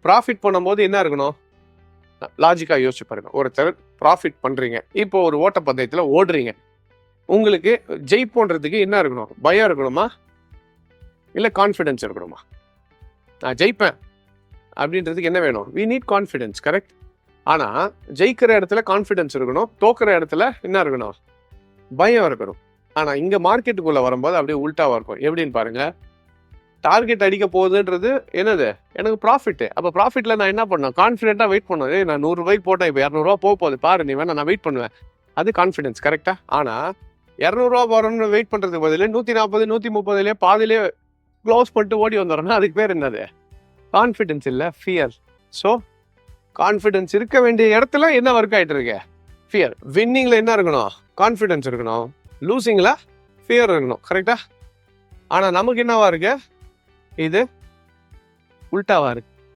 Profit பண்ணும்போது என்ன இருக்கணும்? லாஜிக்கா யோசிச்சு பாருங்க. ஒருத்தர் ப்ராஃபிட் பண்றீங்க. இப்போ ஒரு ஓட்டப்பந்தயத்துல ஓடுறீங்க. உங்களுக்கு ஜெயிப்போன்றதுக்கு என்ன இருக்கணும்? பயம் இருக்கணுமா? இல்ல கான்ஃபிடன்ஸ் இருக்கணுமா? நான் ஜெயிப்பேன் அப்படின்றதுக்கு என்ன வேணும்? We need confidence, correct? ஆனா ஜெயிக்கிற இடத்துல கான்ஃபிடன்ஸ் இருக்கணும், தோக்குற இடத்துல என்ன இருக்கணும்? பயம் இருக்கணும். ஆனா இங்க மார்க்கெட்டுக்குள்ள வரும்போது அப்படியே உல்டாவா இருக்கும். எப்படின்னு பாருங்க. டார்கெட் அடிக்க போகுதுன்றது என்னது? எனக்கு ப்ராஃபிட். அப்ப ப்ராஃபிட்ல நான் என்ன பண்ணணும்? கான்ஃபிடென்ட்டா வெயிட் பண்ணணும். ஏய் நான் 100 ரூபாய்க்கு போட்டேன், இப்போ 200 ரூபா போகுது பாரு, நீ வேணா, நான் வெயிட் பண்ணுவேன். அது கான்ஃபிடன்ஸ், கரெக்டா? ஆனா 200 ரூபா போறோம்னு வெயிட் பண்றதுக்கு பதிலா 140 130 பாதியிலே க்ளோஸ் பண்ணிட்டு ஓடி வந்துடுறோம்னா அதுக்கு பேர் என்னது? கான்ஃபிடன்ஸ் இல்ல, ஃபியர். ஸோ கான்ஃபிடன்ஸ் இருக்க வேண்டிய இடத்துல என்ன ஒர்க் ஆயிட்டு இருக்கு? ஃபியர். வின்னிங்ல என்ன இருக்கணும்? கான்ஃபிடன்ஸ் இருக்கணும். லூசிங்ல ஃபியர் இருக்கணும், கரெக்டா? ஆனா நமக்கு என்னவா இருக்கு? இது உல்டாவா இருக்கு.